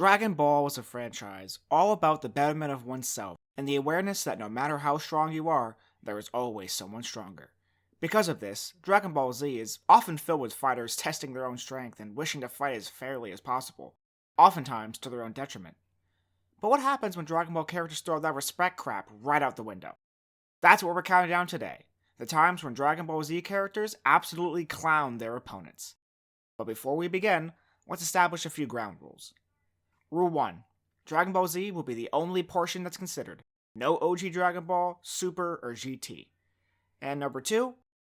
Dragon Ball was a franchise all about the betterment of oneself and the awareness that no matter how strong you are, there is always someone stronger. Because of this, Dragon Ball Z is often filled with fighters testing their own strength and wishing to fight as fairly as possible, oftentimes to their own detriment. But what happens when Dragon Ball characters throw that respect crap right out the window? That's what we're counting down today, the times when Dragon Ball Z characters absolutely clown their opponents. But before we begin, let's establish a few ground rules. Rule 1. Dragon Ball Z will be the only portion that's considered. No OG Dragon Ball, Super, or GT. And number 2,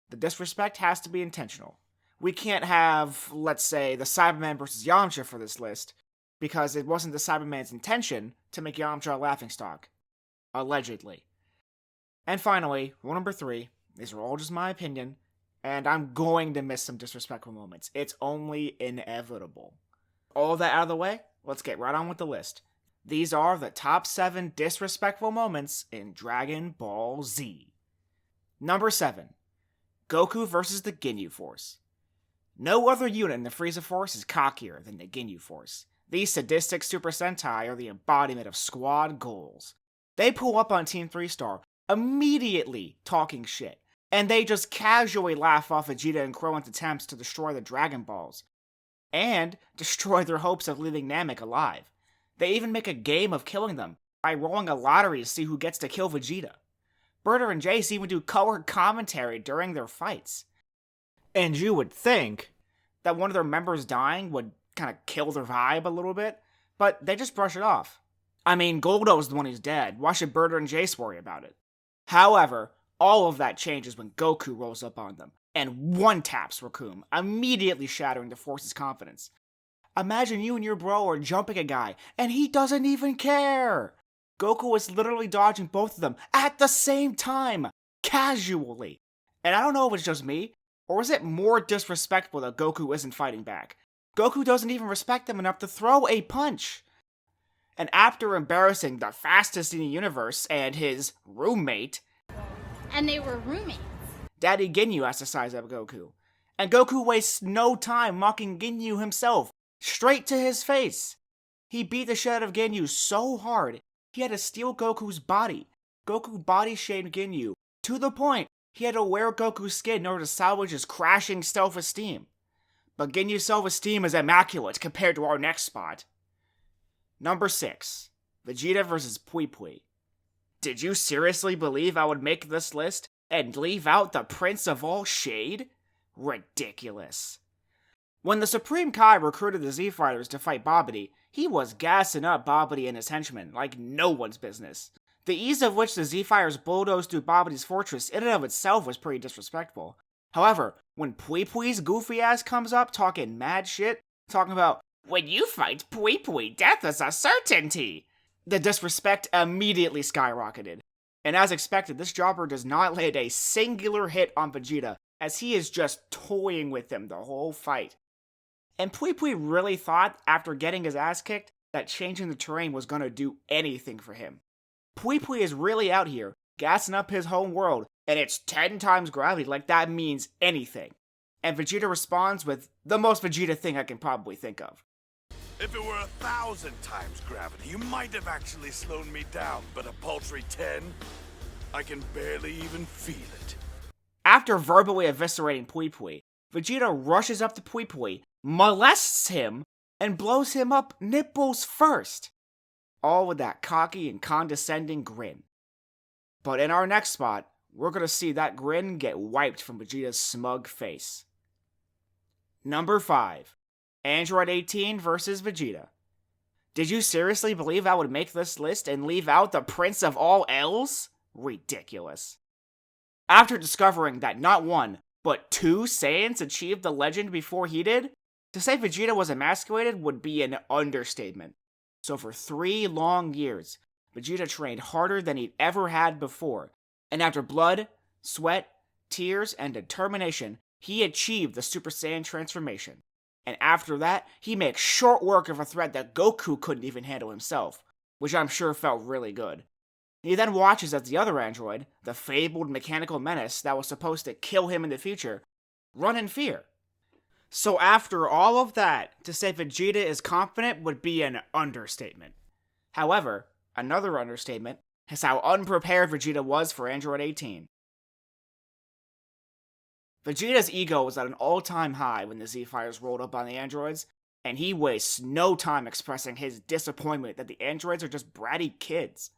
the disrespect has to be intentional. We can't have, let's say, the Cyberman versus Yamcha for this list, because it wasn't the Cyberman's intention to make Yamcha a laughingstock. Allegedly. And finally, rule number 3, these are all just my opinion, and I'm going to miss some disrespectful moments. It's only inevitable. All that out of the way, let's get right on with the list. These are the top 7 disrespectful moments in Dragon Ball Z. Number 7. Goku versus the Ginyu Force. No other unit in the Frieza Force is cockier than the Ginyu Force. These sadistic Super Sentai are the embodiment of squad goals. They pull up on Team 3-Star, immediately talking shit, and they just casually laugh off Vegeta and Krillin's attempts to destroy the Dragon Balls, and destroy their hopes of leaving Namek alive. They even make a game of killing them by rolling a lottery to see who gets to kill Vegeta. Berta and Jace even do colored commentary during their fights. And you would think that one of their members dying would kind of kill their vibe a little bit, but they just brush it off. I mean, Goldo's the one who's dead. Why should Berta and Jace worry about it? However, all of that changes when Goku rolls up on them and one-taps Recoome, immediately shattering the Force's confidence. Imagine you and your bro are jumping a guy, and he doesn't even care! Goku is literally dodging both of them at the same time, casually. And I don't know if it's just me, or is it more disrespectful that Goku isn't fighting back? Goku doesn't even respect them enough to throw a punch! And after embarrassing the fastest in the universe and his roommate... And they were roommates. Daddy Ginyu has to size up Goku. And Goku wastes no time mocking Ginyu himself, straight to his face. He beat the shit out of Ginyu so hard, he had to steal Goku's body. Goku body-shamed Ginyu, to the point he had to wear Goku's skin in order to salvage his crashing self-esteem. But Ginyu's self-esteem is immaculate compared to our next spot. Number 6. Vegeta vs. Puipui. Did you seriously believe I would make this list and leave out the Prince of all Shade? Ridiculous. When the Supreme Kai recruited the Z-Fighters to fight Babidi, he was gassing up Babidi and his henchmen like no one's business. The ease of which the Z-Fighters bulldozed through Babidi's fortress in and of itself was pretty disrespectful. However, when Puipui's goofy ass comes up talking mad shit, talking about, "When you fight Puipui, death is a certainty," the disrespect immediately skyrocketed. And as expected, this jobber does not land a singular hit on Vegeta, as he is just toying with him the whole fight. And Puipui really thought, after getting his ass kicked, that changing the terrain was gonna do anything for him. Puipui is really out here, gassing up his home world, and it's 10 times gravity like that means anything. And Vegeta responds with the most Vegeta thing I can probably think of. If it were 1,000 times gravity, you might have actually slowed me down, but a paltry 10? I can barely even feel it. After verbally eviscerating Puipui, Vegeta rushes up to Puipui, molests him, and blows him up nipples first. All with that cocky and condescending grin. But in our next spot, we're gonna see that grin get wiped from Vegeta's smug face. Number 5. Android 18 vs. Vegeta. Did you seriously believe I would make this list and leave out the Prince of all L's? Ridiculous. After discovering that not one, but 2 Saiyans achieved the legend before he did, to say Vegeta was emasculated would be an understatement. So for 3 long years, Vegeta trained harder than he'd ever had before, and after blood, sweat, tears, and determination, he achieved the Super Saiyan transformation. And after that, he makes short work of a threat that Goku couldn't even handle himself, which I'm sure felt really good. He then watches as the other android, the fabled mechanical menace that was supposed to kill him in the future, run in fear. So after all of that, to say Vegeta is confident would be an understatement. However, another understatement is how unprepared Vegeta was for Android 18. Vegeta's ego was at an all-time high when the Z-Fighters rolled up on the androids, and he wastes no time expressing his disappointment that the androids are just bratty kids.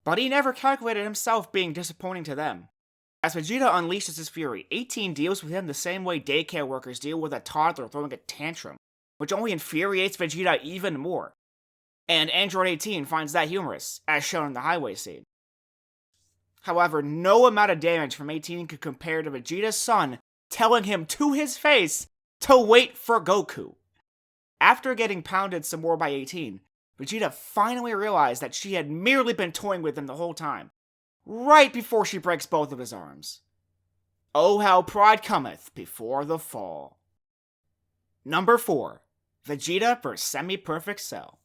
But he never calculated himself being disappointing to them. As Vegeta unleashes his fury, 18 deals with him the same way daycare workers deal with a toddler throwing a tantrum, which only infuriates Vegeta even more. And Android 18 finds that humorous, as shown in the highway scene. However, no amount of damage from 18 could compare to Vegeta's son telling him to his face to wait for Goku. After getting pounded some more by 18, Vegeta finally realized that she had merely been toying with him the whole time, right before she breaks both of his arms. Oh, how pride cometh before the fall. Number 4. Vegeta vs. SemiPerfect Cell.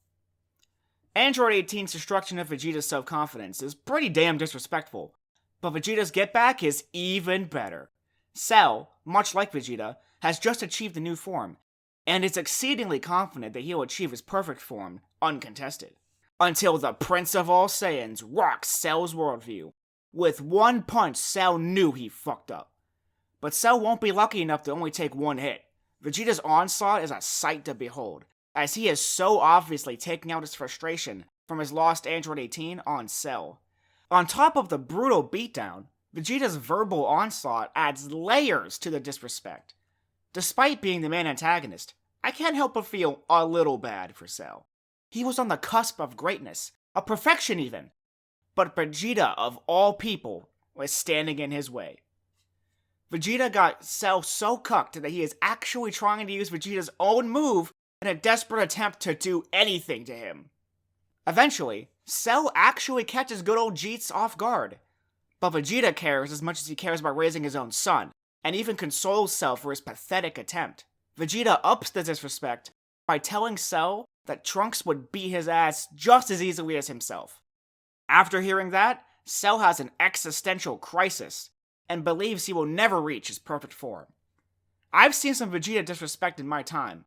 Android 18's destruction of Vegeta's self-confidence is pretty damn disrespectful, but Vegeta's getback is even better. Cell, much like Vegeta, has just achieved a new form, and is exceedingly confident that he'll achieve his perfect form, uncontested. Until the Prince of All Saiyans rocks Cell's worldview. With one punch, Cell knew he fucked up. But Cell won't be lucky enough to only take one hit. Vegeta's onslaught is a sight to behold, as he is so obviously taking out his frustration from his lost Android 18 on Cell. On top of the brutal beatdown, Vegeta's verbal onslaught adds layers to the disrespect. Despite being the main antagonist, I can't help but feel a little bad for Cell. He was on the cusp of greatness, of perfection even, but Vegeta, of all people, was standing in his way. Vegeta got Cell so cucked that he is actually trying to use Vegeta's own move in a desperate attempt to do anything to him. Eventually, Cell actually catches good old Jeets off guard, but Vegeta cares as much as he cares about raising his own son, and even consoles Cell for his pathetic attempt. Vegeta ups the disrespect by telling Cell that Trunks would beat his ass just as easily as himself. After hearing that, Cell has an existential crisis, and believes he will never reach his perfect form. I've seen some Vegeta disrespect in my time,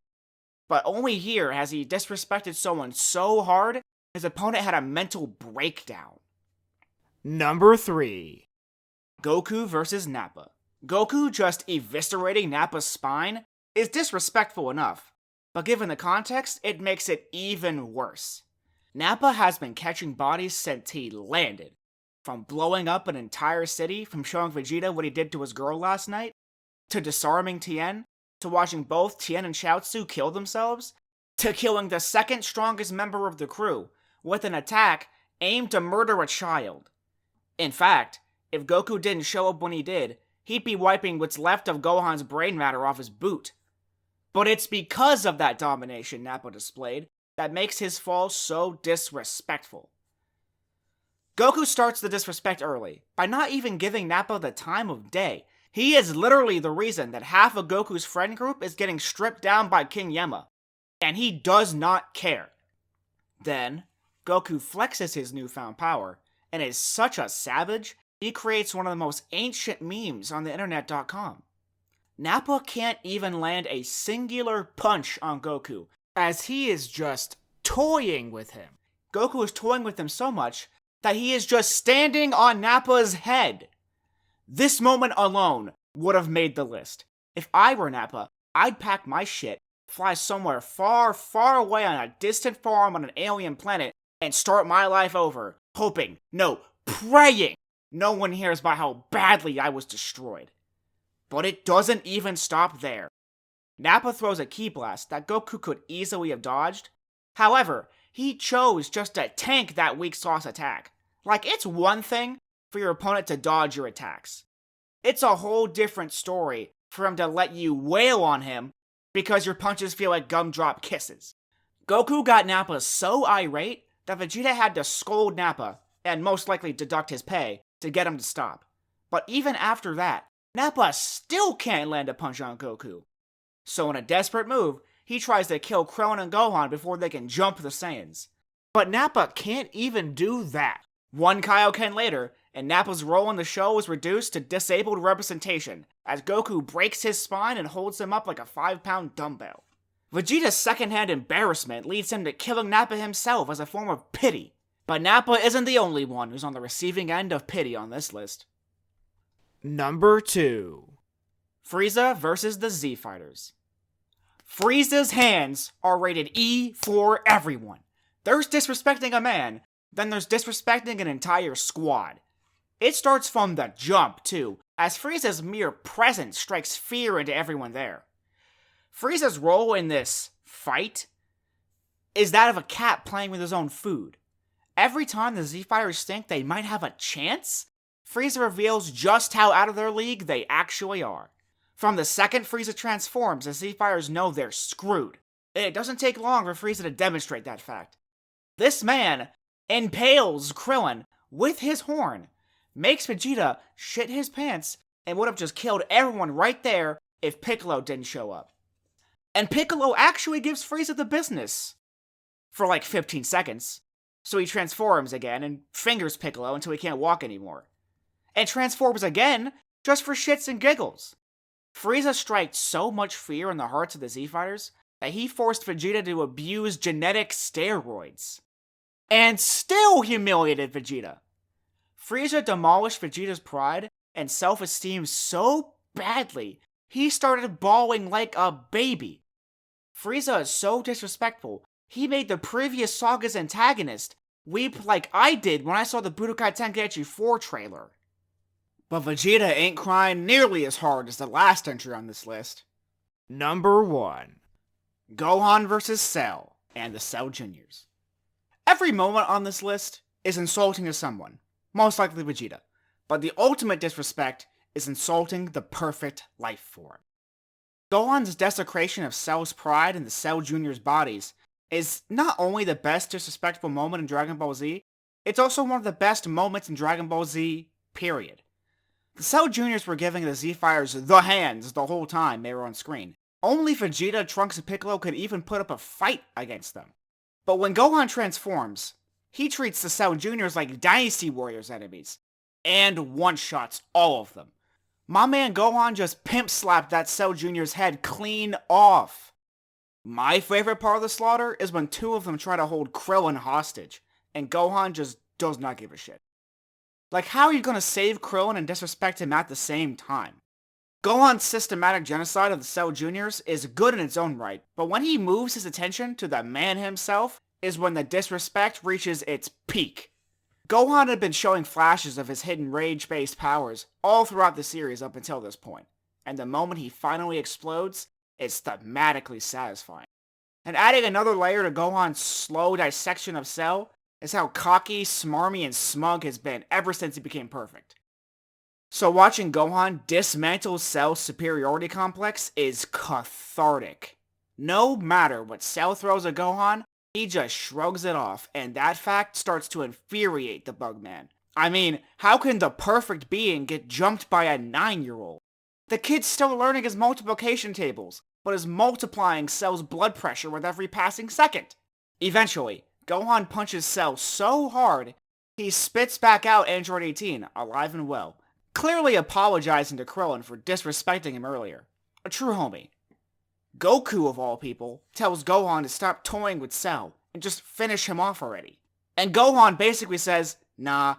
but only here has he disrespected someone so hard, his opponent had a mental breakdown. Number 3. Goku vs. Napa. Goku just eviscerating Nappa's spine is disrespectful enough, but given the context, it makes it even worse. Napa has been catching bodies since he landed. From blowing up an entire city, from showing Vegeta what he did to his girl last night, to disarming Tien, to watching both Tien and Chaozu kill themselves, to killing the second strongest member of the crew with an attack aimed to murder a child. In fact, if Goku didn't show up when he did, he'd be wiping what's left of Gohan's brain matter off his boot. But it's because of that domination Nappa displayed that makes his fall so disrespectful. Goku starts the disrespect early, by not even giving Nappa the time of day. He is literally the reason that half of Goku's friend group is getting stripped down by King Yemma, and he does not care. Then, Goku flexes his newfound power, and is such a savage, he creates one of the most ancient memes on the internet.com. Nappa can't even land a singular punch on Goku, as he is just toying with him. Goku is toying with him so much that he is just standing on Nappa's head. This moment alone would have made the list. If I were Nappa, I'd pack my shit, fly somewhere far, far away on a distant farm on an alien planet, and start my life over, hoping, no, praying, no one hears about how badly I was destroyed. But it doesn't even stop there. Nappa throws a ki blast that Goku could easily have dodged. However, he chose just to tank that weak sauce attack. Like, it's one thing for your opponent to dodge your attacks. It's a whole different story for him to let you wail on him because your punches feel like gumdrop kisses. Goku got Nappa so irate that Vegeta had to scold Nappa, and most likely deduct his pay, to get him to stop. But even after that, Nappa still can't land a punch on Goku. So in a desperate move, he tries to kill Krillin and Gohan before they can jump the Saiyans. But Nappa can't even do that. One Kaioken later, and Nappa's role in the show is reduced to disabled representation, as Goku breaks his spine and holds him up like a 5-pound dumbbell. Vegeta's secondhand embarrassment leads him to killing Nappa himself as a form of pity. But Nappa isn't the only one who's on the receiving end of pity on this list. Number 2. Frieza versus the Z Fighters. Frieza's hands are rated E for everyone. There's disrespecting a man, then there's disrespecting an entire squad. It starts from the jump, too, as Frieza's mere presence strikes fear into everyone there. Frieza's role in this fight is that of a cat playing with his own food. Every time the Z-Fighters think they might have a chance, Frieza reveals just how out of their league they actually are. From the second Frieza transforms, the Z-Fighters know they're screwed. It doesn't take long for Frieza to demonstrate that fact. This man impales Krillin with his horn, makes Vegeta shit his pants, and would have just killed everyone right there if Piccolo didn't show up. And Piccolo actually gives Frieza the business for like 15 seconds. So he transforms again and fingers Piccolo until he can't walk anymore. And transforms again just for shits and giggles. Frieza striked so much fear in the hearts of the Z-Fighters that he forced Vegeta to abuse genetic steroids. And still humiliated Vegeta. Frieza demolished Vegeta's pride and self-esteem so badly, he started bawling like a baby. Frieza is so disrespectful, he made the previous saga's antagonist weep like I did when I saw the Budokai Tenkaichi 4 trailer. But Vegeta ain't crying nearly as hard as the last entry on this list. Number 1. Gohan vs. Cell and the Cell Juniors. Every moment on this list is insulting to someone, most likely Vegeta, but the ultimate disrespect is insulting the perfect life form. Gohan's desecration of Cell's pride in the Cell Juniors' bodies is not only the best disrespectful moment in Dragon Ball Z, it's also one of the best moments in Dragon Ball Z, period. The Cell Juniors were giving the Z-Fighters the hands the whole time they were on screen. Only Vegeta, Trunks, and Piccolo could even put up a fight against them. But when Gohan transforms, he treats the Cell Juniors like Dynasty Warriors enemies, and one-shots all of them. My man Gohan just pimp-slapped that Cell Junior's head clean off. My favorite part of the slaughter is when two of them try to hold Krillin hostage, and Gohan just does not give a shit. Like, how are you gonna save Krillin and disrespect him at the same time? Gohan's systematic genocide of the Cell Juniors is good in its own right, but when he moves his attention to the man himself is when the disrespect reaches its peak. Gohan had been showing flashes of his hidden rage-based powers all throughout the series up until this point, and the moment he finally explodes is thematically satisfying. And adding another layer to Gohan's slow dissection of Cell is how cocky, smarmy, and smug has been ever since he became perfect. So watching Gohan dismantle Cell's superiority complex is cathartic. No matter what Cell throws at Gohan, he just shrugs it off, and that fact starts to infuriate the Bugman. I mean, how can the perfect being get jumped by a 9-year-old? The kid's still learning his multiplication tables, but is multiplying Cell's blood pressure with every passing second. Eventually, Gohan punches Cell so hard, he spits back out Android 18, alive and well, clearly apologizing to Krillin for disrespecting him earlier. A true homie. Goku, of all people, tells Gohan to stop toying with Cell and just finish him off already. And Gohan basically says, nah.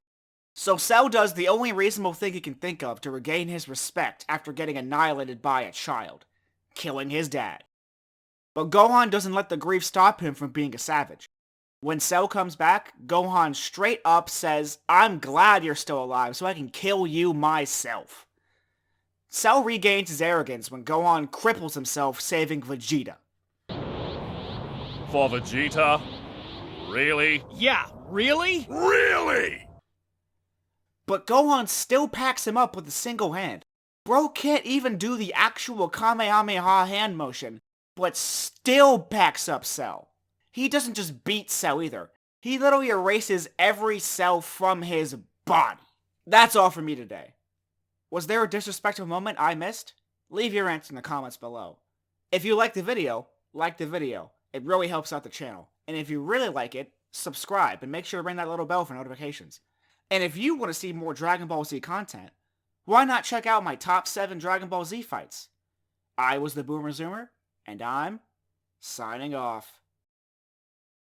So Cell does the only reasonable thing he can think of to regain his respect after getting annihilated by a child, killing his dad. But Gohan doesn't let the grief stop him from being a savage. When Cell comes back, Gohan straight up says, I'm glad you're still alive so I can kill you myself. Cell regains his arrogance when Gohan cripples himself saving Vegeta. For Vegeta? Really? Yeah, really? Really? But Gohan still packs him up with a single hand. Bro can't even do the actual Kamehameha hand motion, but still packs up Cell. He doesn't just beat Cell either. He literally erases every cell from his body. That's all for me today. Was there a disrespectful moment I missed? Leave your answer in the comments below. If you liked the video, like the video. It really helps out the channel. And if you really like it, subscribe and make sure to ring that little bell for notifications. And if you want to see more Dragon Ball Z content, why not check out my top 7 Dragon Ball Z fights? I was the Boomer Zoomer, and I'm signing off.